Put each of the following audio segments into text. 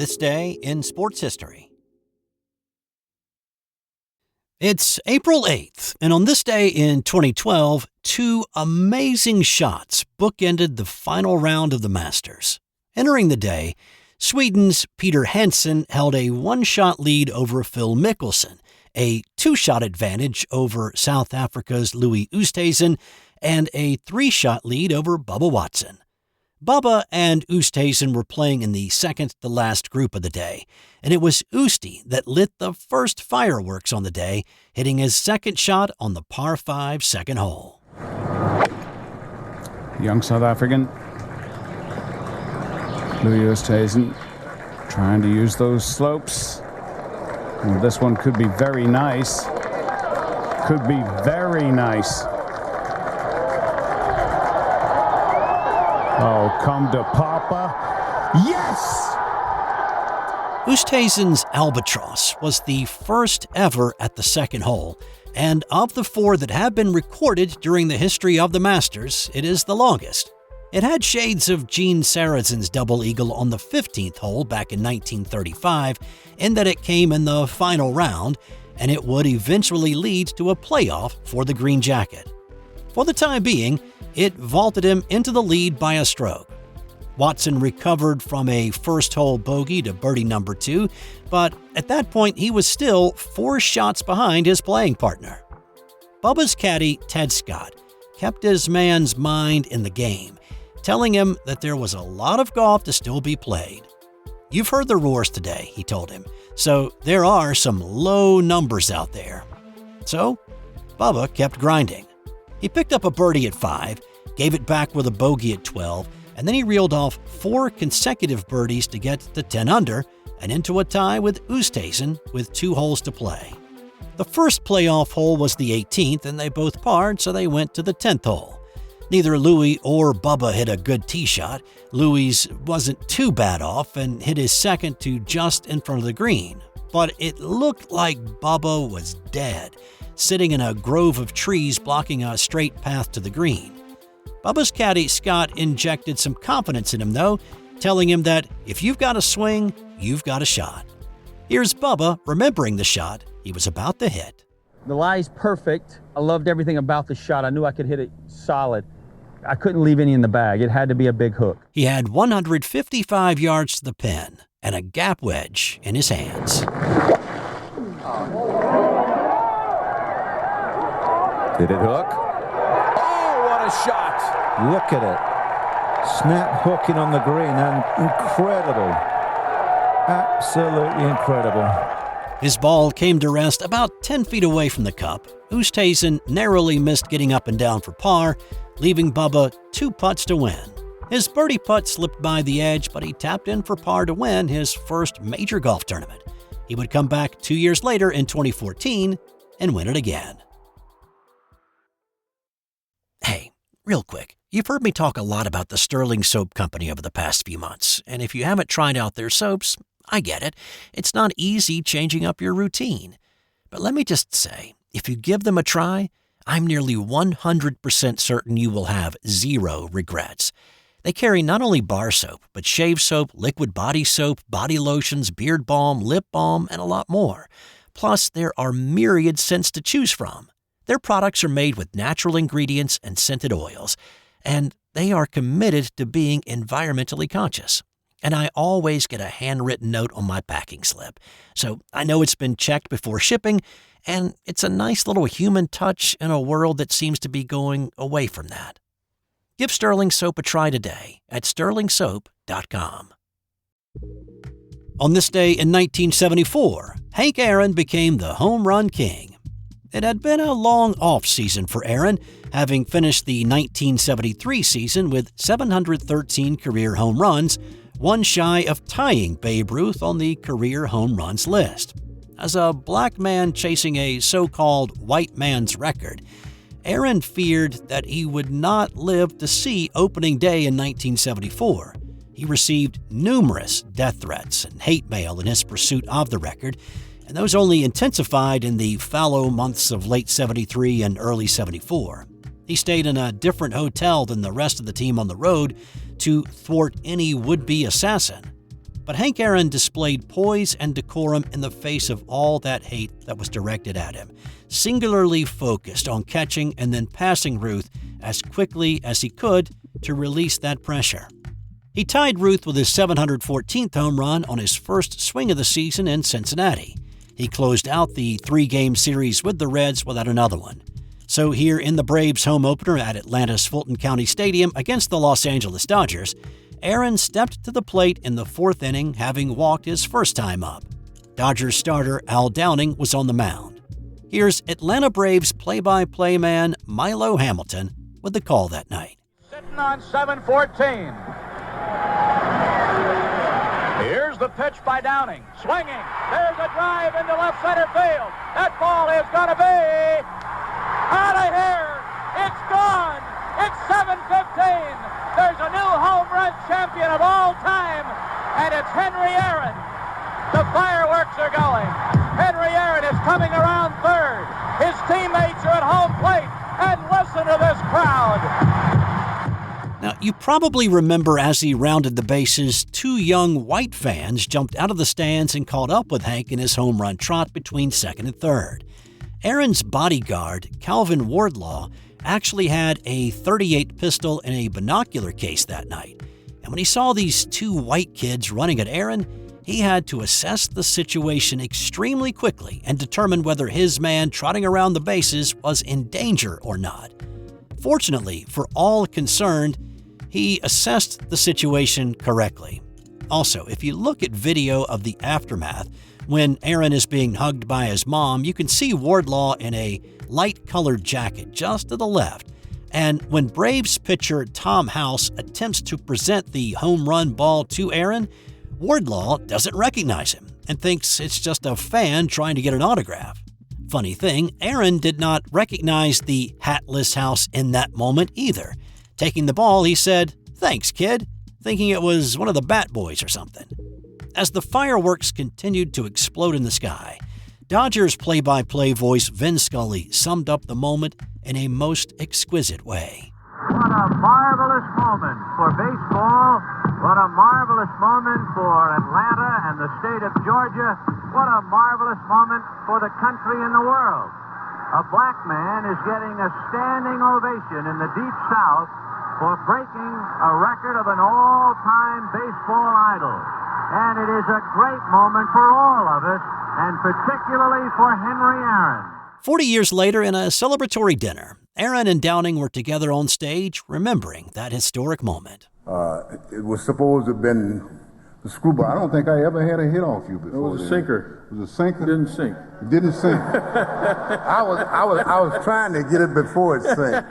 This day in sports history. It's April 8th, and on this day in 2012, two amazing shots bookended the final round of the Masters. Entering the day, Sweden's Peter Hansen held a one-shot lead over Phil Mickelson, a two-shot advantage over South Africa's Louis Oosthuizen, and a three-shot lead over Bubba Watson. Bubba and Oosthuizen were playing in the second-to-last group of the day, and it was Oosty that lit the first fireworks on the day, hitting his second shot on the par 5 second hole. Young South African, Louis Oosthuizen, trying to use those slopes. Well, this one could be very nice. Could be very nice. Oh, come to Papa. Yes! Oosthuizen's Albatross was the first ever at the second hole, and of the four that have been recorded during the history of the Masters, it is the longest. It had shades of Gene Sarazen's double eagle on the 15th hole back in 1935, in that it came in the final round, and it would eventually lead to a playoff for the Green Jacket. For the time being, it vaulted him into the lead by a stroke. Watson recovered from a first-hole bogey to birdie number 2, but at that point he was still 4 shots behind his playing partner. Bubba's caddy, Ted Scott, kept his man's mind in the game, telling him that there was a lot of golf to still be played. "You've heard the roars today," he told him, "so there are some low numbers out there." So, Bubba kept grinding. He picked up a birdie at 5, gave it back with a bogey at 12, and then he reeled off 4 consecutive birdies to get to 10 under and into a tie with Oosthuizen with 2 holes to play. The first playoff hole was the 18th, and they both parred, so they went to the 10th hole. Neither Louis or Bubba hit a good tee shot. Louis wasn't too bad off and hit his second to just in front of the green, but it looked like Bubba was dead, sitting in a grove of trees blocking a straight path to the green. Bubba's caddy, Scott, injected some confidence in him, though, telling him that if you've got a swing, you've got a shot. Here's Bubba remembering the shot he was about to hit. The lie's perfect. I loved everything about the shot. I knew I could hit it solid. I couldn't leave any in the bag. It had to be a big hook. He had 155 yards to the pin and a gap wedge in his hands. Did it hook? Oh, what a shot! Look at it. Snap hooking on the green, and incredible. Absolutely incredible. His ball came to rest about 10 feet away from the cup. Oosthuizen narrowly missed getting up and down for par, leaving Bubba 2 putts to win. His birdie putt slipped by the edge, but he tapped in for par to win his first major golf tournament. He would come back 2 years later in 2014 and win it again. Hey, real quick, you've heard me talk a lot about the Sterling Soap Company over the past few months, and if you haven't tried out their soaps, I get it. It's not easy changing up your routine. But let me just say, if you give them a try, I'm nearly 100% certain you will have 0 regrets. They carry not only bar soap, but shave soap, liquid body soap, body lotions, beard balm, lip balm, and a lot more. Plus, there are myriad scents to choose from. Their products are made with natural ingredients and scented oils, and they are committed to being environmentally conscious. And I always get a handwritten note on my packing slip, so I know it's been checked before shipping, and it's a nice little human touch in a world that seems to be going away from that. Give Sterling Soap a try today at sterlingsoap.com. On this day in 1974, Hank Aaron became the home run king. It had been a long off-season for Aaron, having finished the 1973 season with 713 career home runs, one shy of tying Babe Ruth on the career home runs list. As a black man chasing a so-called white man's record, Aaron feared that he would not live to see opening day in 1974. He received numerous death threats and hate mail in his pursuit of the record, and those only intensified in the fallow months of late 73 and early 74. He stayed in a different hotel than the rest of the team on the road to thwart any would-be assassin. But Hank Aaron displayed poise and decorum in the face of all that hate that was directed at him, singularly focused on catching and then passing Ruth as quickly as he could to release that pressure. He tied Ruth with his 714th home run on his first swing of the season in Cincinnati. He closed out the 3-game series with the Reds without another one. So here in the Braves' home opener at Atlanta's Fulton County Stadium against the Los Angeles Dodgers, Aaron stepped to the plate in the 4th inning, having walked his first time up. Dodgers starter Al Downing was on the mound. Here's Atlanta Braves play-by-play man Milo Hamilton with the call that night. Sitting on 7-14. Here's the pitch by Downing. Swinging. There's a drive into left center field. That ball is going to be out of here. It's gone. It's 7-15. There's a new home run champion of all time, and it's Henry Aaron. The fireworks are going. Henry Aaron is coming around third. His teammates are at home plate, and listen to this crowd. Now, you probably remember as he rounded the bases, 2 young white fans jumped out of the stands and caught up with Hank in his home run trot between 2nd and 3rd. Aaron's bodyguard, Calvin Wardlaw, actually had a .38 pistol in a binocular case that night. And when he saw these 2 white kids running at Aaron, he had to assess the situation extremely quickly and determine whether his man trotting around the bases was in danger or not. Fortunately for all concerned, he assessed the situation correctly. Also, if you look at video of the aftermath, when Aaron is being hugged by his mom, you can see Wardlaw in a light-colored jacket just to the left. And when Braves pitcher Tom House attempts to present the home run ball to Aaron, Wardlaw doesn't recognize him and thinks it's just a fan trying to get an autograph. Funny thing, Aaron did not recognize the hatless House in that moment either. Taking the ball, he said, "Thanks, kid," thinking it was one of the Bat Boys or something. As the fireworks continued to explode in the sky, Dodgers play-by-play voice Vin Scully summed up the moment in a most exquisite way. What a marvelous moment for baseball. What a marvelous moment for Atlanta and the state of Georgia. What a marvelous moment for the country and the world. A black man is getting a standing ovation in the Deep South for breaking a record of an all-time baseball idol. And it is a great moment for all of us, and particularly for Henry Aaron. 40 years later, in a celebratory dinner, Aaron and Downing were together on stage, remembering that historic moment. It was supposed to have been the screwball. I don't think I ever had a hit off you before. It was a sinker. It was a sinker? It didn't sink. It didn't sink. I was trying to get it before it sank.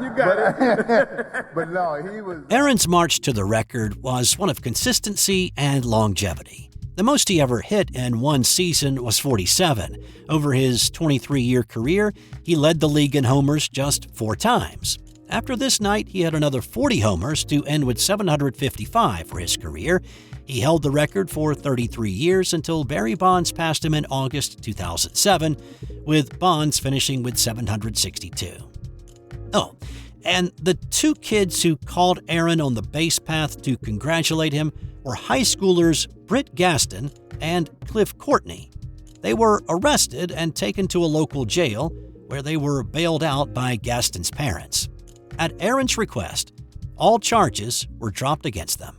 You got it. But no, he was... Aaron's march to the record was one of consistency and longevity. The most he ever hit in one season was 47. Over his 23-year career, he led the league in homers just 4 times. After this night, he had another 40 homers to end with 755 for his career. He held the record for 33 years until Barry Bonds passed him in August 2007, with Bonds finishing with 762. Oh, and the 2 kids who called Aaron on the base path to congratulate him were high schoolers Britt Gaston and Cliff Courtney. They were arrested and taken to a local jail, where they were bailed out by Gaston's parents. At Aaron's request, all charges were dropped against them.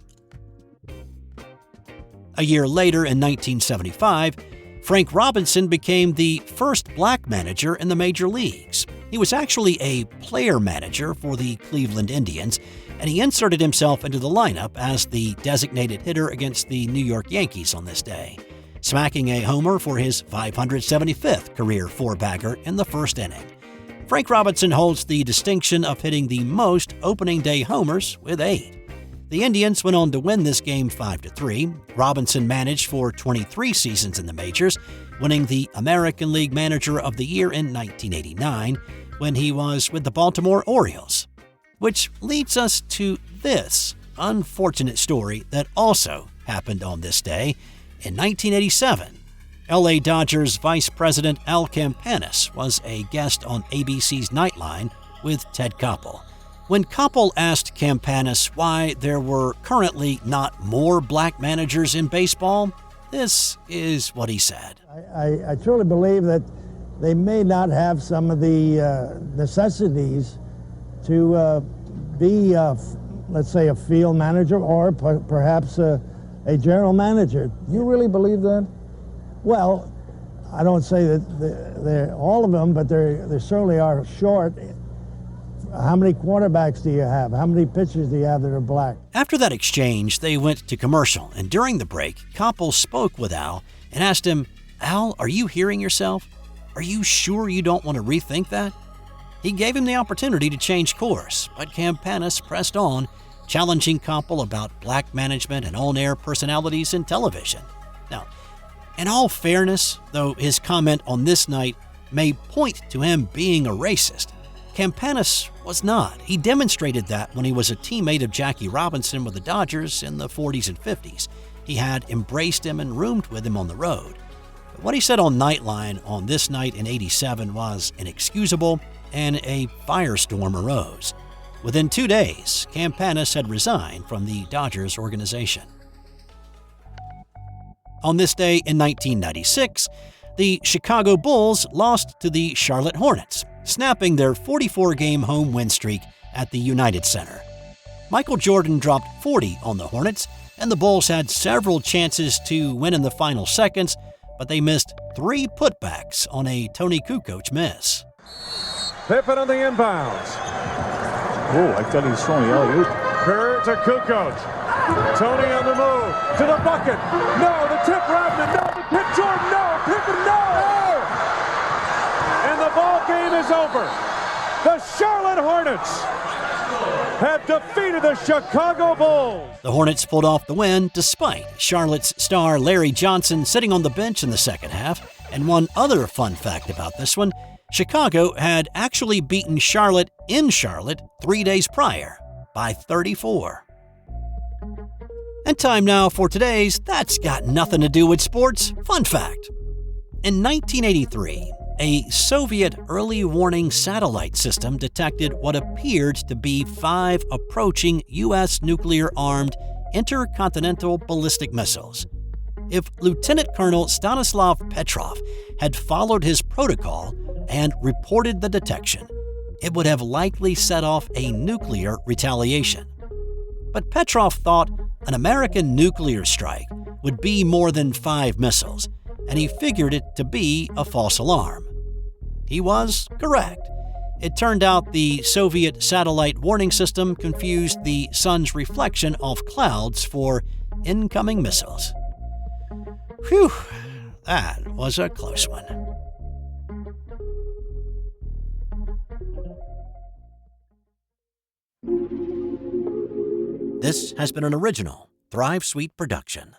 A year later, in 1975, Frank Robinson became the first black manager in the major leagues. He was actually a player manager for the Cleveland Indians, and he inserted himself into the lineup as the designated hitter against the New York Yankees on this day, smacking a homer for his 575th career 4-bagger in the first inning. Frank Robinson holds the distinction of hitting the most opening day homers with 8. The Indians went on to win this game 5-3. Robinson managed for 23 seasons in the majors, winning the American League Manager of the Year in 1989 when he was with the Baltimore Orioles. Which leads us to this unfortunate story that also happened on this day. In 1987, LA Dodgers Vice President Al Campanis was a guest on ABC's Nightline with Ted Koppel. When Koppel asked Campanis why there were currently not more black managers in baseball, this is what he said. I truly believe that they may not have some of the necessities to be, let's say, a field manager or perhaps a general manager. You really believe that? Well, I don't say that they're all of them, but they certainly are short. How many quarterbacks do you have? How many pitchers do you have that are black? After that exchange, they went to commercial, and during the break, Koppel spoke with Al and asked him, "Al, are you hearing yourself? Are you sure you don't want to rethink that?" He gave him the opportunity to change course, but Campanis pressed on, challenging Koppel about black management and on-air personalities in television. Now, in all fairness, though his comment on this night may point to him being a racist, Campanis was not. He demonstrated that when he was a teammate of Jackie Robinson with the Dodgers in the 40s and 50s. He had embraced him and roomed with him on the road. But what he said on Nightline on this night in '87 was inexcusable, and a firestorm arose. Within 2 days, Campanis had resigned from the Dodgers organization. On this day in 1996, the Chicago Bulls lost to the Charlotte Hornets, snapping their 44-game home win streak at the United Center. Michael Jordan dropped 40 on the Hornets, and the Bulls had several chances to win in the final seconds, but they missed 3 putbacks on a Tony Kukoc miss. Pippen on the inbounds. Oh, I thought he was throwing the alley-oop. Kerr to Kukoc. Tony on the move. To the bucket. No, the tip Rodman. No, the tip Jordan. No, Pippen. No. And the ball game is over. The Charlotte Hornets have defeated the Chicago Bulls. The Hornets pulled off the win despite Charlotte's star Larry Johnson sitting on the bench in the second half. And one other fun fact about this one, Chicago had actually beaten Charlotte in Charlotte 3 days prior by 34. And time now for today's That's Got Nothing to Do with Sports fun fact. In 1983, a Soviet early warning satellite system detected what appeared to be 5 approaching U.S. nuclear-armed intercontinental ballistic missiles. If Lieutenant Colonel Stanislav Petrov had followed his protocol and reported the detection, it would have likely set off a nuclear retaliation. But Petrov thought an American nuclear strike would be more than 5 missiles, and he figured it to be a false alarm. He was correct. It turned out the Soviet satellite warning system confused the sun's reflection off clouds for incoming missiles. Whew, that was a close one. This has been an original Thrive Suite production.